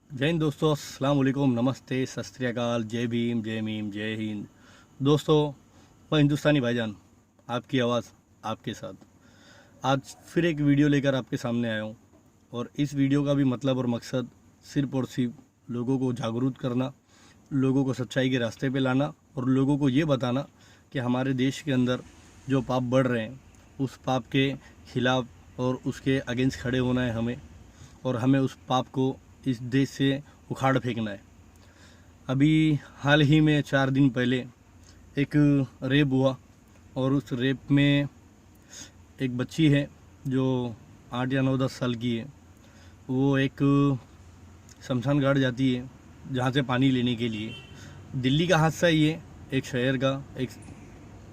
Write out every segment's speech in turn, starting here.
जय हिंद दोस्तों, अस्सलाम वालेकुम, नमस्ते, सत श्री अकाल, जय भीम, जय मीम, जय हिंद। दोस्तों, मैं हिंदुस्तानी भाईजान, आपकी आवाज़ आपके साथ आज फिर एक वीडियो लेकर आपके सामने आया हूँ। और इस वीडियो का भी मतलब और मकसद सिर्फ और सिर्फ लोगों को जागरूक करना, लोगों को सच्चाई के रास्ते पे लाना और लोगों को ये बताना कि हमारे देश के अंदर जो पाप बढ़ रहे हैं उस पाप के खिलाफ और उसके अगेंस्ट खड़े होना है हमें, और हमें उस पाप को इस देश से उखाड़ फेंकना है। अभी हाल ही में 4 दिन पहले एक रेप हुआ और उस रेप में एक बच्ची है जो 8 या 9 10 साल की है। वो एक शमशान घाट जाती है जहाँ से पानी लेने के लिए। दिल्ली का हादसा ये, एक शहर का, एक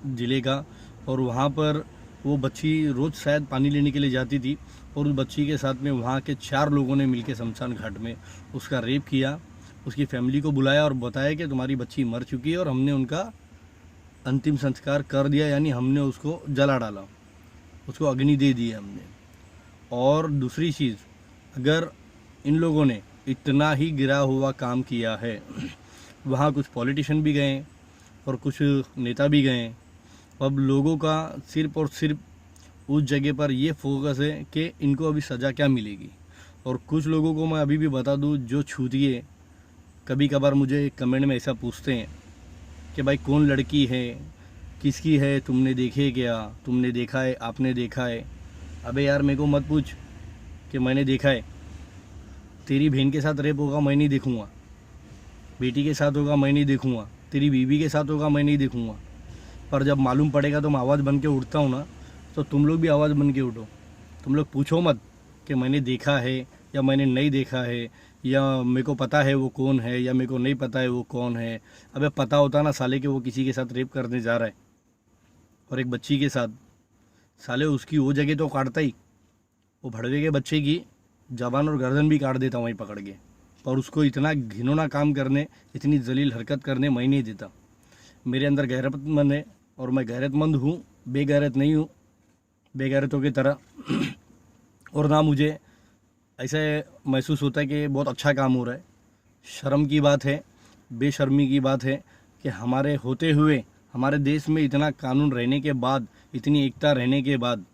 ज़िले का। और वहाँ पर वो बच्ची रोज़ शायद पानी लेने के लिए जाती थी और उस बच्ची के साथ में वहाँ के 4 लोगों ने मिलकर शमशान घाट में उसका रेप किया। उसकी फैमिली को बुलाया और बताया कि तुम्हारी बच्ची मर चुकी है और हमने उनका अंतिम संस्कार कर दिया, यानी हमने उसको जला डाला, उसको अग्नि दे दी हमने। और दूसरी चीज़, अगर इन लोगों ने इतना ही गिरा हुआ काम किया है, वहाँ कुछ पॉलिटिशियन भी गए और कुछ नेता भी गए। अब लोगों का सिर्फ और सिर्फ उस जगह पर ये फोकस है कि इनको अभी सज़ा क्या मिलेगी। और कुछ लोगों को मैं अभी भी बता दूं, जो छूतिए कभी कभार मुझे कमेंट में ऐसा पूछते हैं कि भाई कौन लड़की है, किसकी है, तुमने देखे क्या, तुमने देखा है, आपने देखा है। अबे यार, मेरे को मत पूछ कि मैंने देखा है। तेरी बहन के साथ रेप होगा, मैं नहीं देखूँगा। बेटी के साथ होगा, मैं नहीं देखूँगा। तेरी बीवी के साथ होगा, मैं नहीं देखूँगा। पर जब मालूम पड़ेगा तो मैं आवाज़ बन के उठता हूँ ना, तो तुम लोग भी आवाज़ बन के उठो। तुम लोग पूछो मत कि मैंने देखा है या मैंने नहीं देखा है, या मेरे को पता है वो कौन है या मेरे को नहीं पता है वो कौन है। अबे पता होता ना साले कि वो किसी के साथ रेप करने जा रहा है और एक बच्ची के साथ, साले उसकी वो जगह तो काटता ही, वो भड़वे के बच्चे की जबान और गर्दन भी काट देता वहीं पकड़ के। पर उसको इतना घिनौना काम करने, इतनी जलील हरकत करने मैं नहीं देता। मेरे अंदर गैरतमंद है और मैं गैरतमंद हूँ, बेगैरत नहीं हूँ बेगैरतों की तरह। और ना मुझे ऐसे महसूस होता है कि बहुत अच्छा काम हो रहा है। शर्म की बात है, बेशर्मी की बात है कि हमारे होते हुए, हमारे देश में इतना कानून रहने के बाद, इतनी एकता रहने के बाद,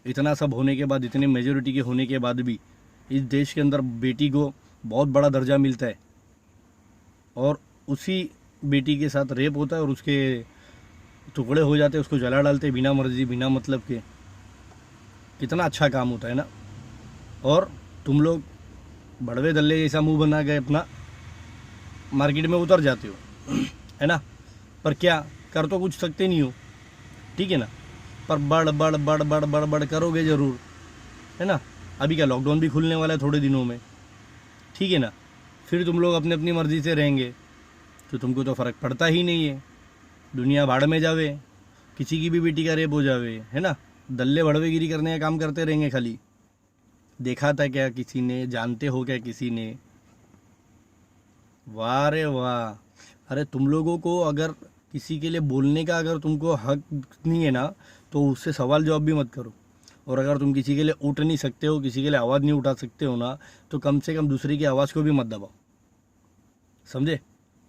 इतना सब होने के बाद, इतनी मेजोरिटी के होने के बाद भी इस देश के अंदर बेटी को बहुत बड़ा दर्जा मिलता है और उसी बेटी के साथ रेप होता है और उसके टुकड़े हो जाते हैं, उसको जला डालते बिना मर्जी, बिना मतलब के। कितना अच्छा काम होता है ना। और तुम लोग बड़वे दल्ले जैसा मुंह बना के अपना मार्केट में उतर जाते हो, है ना। पर क्या कर तो कुछ सकते नहीं हो, ठीक है ना। पर बड़ बड़ बड़ बड़ बड़ बड़ करोगे ज़रूर, है ना। अभी क्या लॉकडाउन भी खुलने वाला है थोड़े दिनों में, ठीक है ना। फिर तुम लोग अपनी अपनी मर्ज़ी से रहेंगे तो तुमको तो फ़र्क पड़ता ही नहीं है। दुनिया भाड़ में जावे, किसी की भी बेटी का रेप हो जावे, है ना। दल्ले भड़वेगिरी करने का काम करते रहेंगे खाली। देखा था क्या किसी ने, जानते हो क्या किसी ने? वाह रे वाह। अरे तुम लोगों को अगर किसी के लिए बोलने का अगर तुमको हक नहीं है ना, तो उससे सवाल जवाब भी मत करो। और अगर तुम किसी के लिए उठ नहीं सकते हो, किसी के लिए आवाज़ नहीं उठा सकते हो ना, तो कम से कम दूसरे की आवाज़ को भी मत दबाओ, समझे।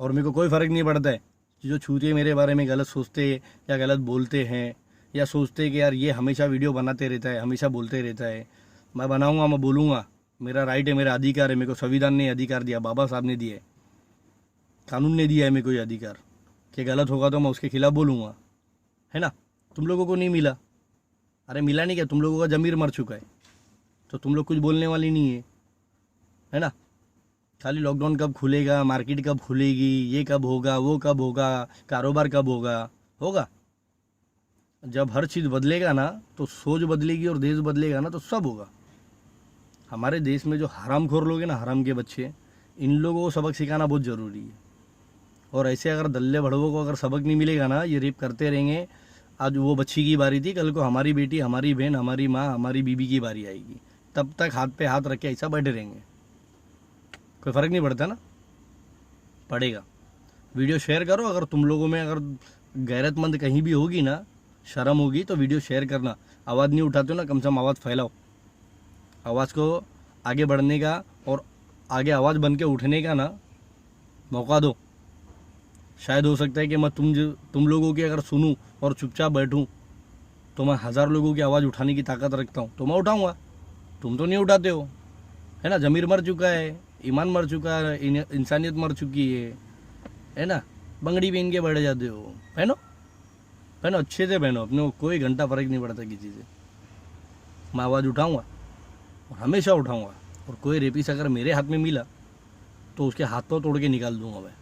और मेरे को कोई फ़र्क नहीं पड़ता है जो छूते मेरे बारे में गलत सोचते या गलत बोलते हैं, या सोचते कि यार ये हमेशा वीडियो बनाते रहता है, हमेशा बोलते रहता है। मैं बनाऊंगा, मैं बोलूँगा, मेरा राइट है, मेरा अधिकार है। मेरे को संविधान ने अधिकार दिया, बाबा साहब ने दिया है, कानून ने दिया है मेरे को ये अधिकार कि गलत होगा तो मैं उसके खिलाफ बोलूँगा, है ना। तुम लोगों को नहीं मिला। अरे मिला नहीं क्या, तुम लोगों का ज़मीर मर चुका है, तो तुम लोग कुछ बोलने वाली नहीं है ना। खाली लॉकडाउन कब खुलेगा, मार्केट कब खुलेगी, ये कब होगा, वो कब होगा, कारोबार कब होगा। होगा जब हर चीज़ बदलेगा ना, तो सोच बदलेगी और देश बदलेगा ना, तो सब होगा। हमारे देश में जो हरामखोर लोग हैं ना, हराम के बच्चे, इन लोगों को सबक सिखाना बहुत ज़रूरी है। और ऐसे अगर दल्ले भड़वों को अगर सबक नहीं मिलेगा ना, ये रेप करते रहेंगे। आज वो बच्ची की बारी थी, कल को हमारी बेटी, हमारी बहन, हमारी माँ, हमारी बीबी की बारी आएगी। तब तक हाथ पे हाथ रख के ऐसा बैठे रहेंगे, कोई फ़र्क नहीं पड़ता ना। पड़ेगा। वीडियो शेयर करो। अगर तुम लोगों में अगर गैरतमंद कहीं भी होगी ना, शर्म होगी, तो वीडियो शेयर करना। आवाज़ नहीं उठाते हो ना, कम से कम आवाज़ फैलाओ। आवाज़ को आगे बढ़ने का और आगे आवाज़ बन के उठने का ना मौका दो। शायद हो सकता है कि मैं तुम लोगों की अगर सुनूं और चुपचाप बैठूं तो मैं 1000 लोगों की आवाज़ उठाने की ताकत रखता हूं, तो मैं उठाऊंगा। तुम तो नहीं उठाते हो, है ना। ज़मीर मर चुका है, ईमान मर चुका है, इंसानियत मर चुकी है ना। बंगड़ी पहन के बैठ जाते हो। पहनो पहनो, अच्छे से पहनो, अपने को कोई घंटा फ़र्क नहीं पड़ता किसी से। मैं आवाज़ उठाऊंगा और हमेशा उठाऊंगा। और कोई रेपिस अगर मेरे हाथ में मिला तो उसके हाथ पाँव तोड़ के निकाल दूंगा मैं।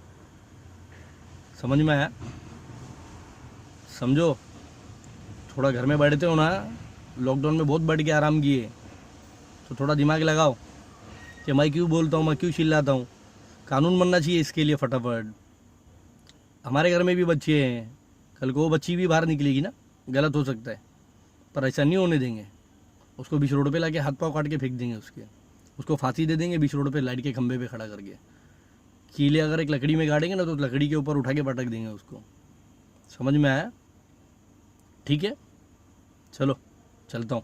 समझ में आया? समझो। थोड़ा घर में बैठते हो ना, लॉकडाउन में बहुत बैठ के आराम किए, तो थोड़ा दिमाग लगाओ कि मैं क्यों बोलता हूँ, मैं क्यों चिल्लाता हूँ। कानून बनना चाहिए इसके लिए फटाफट। हमारे घर में भी बच्चे हैं, कल को वो बच्ची भी बाहर निकलेगी ना, गलत हो सकता है, पर ऐसा नहीं होने देंगे। उसको बीच रोड पे लाके हाथ पाँव काट के फेंक देंगे, उसको फांसी दे देंगे बीच रोड पे लाइट के खंभे पे खड़ा करके। कीले अगर एक लकड़ी में गाड़ेंगे ना तो लकड़ी के ऊपर उठा के पटक देंगे उसको। समझ में आया? ठीक है, चलो चलता हूँ।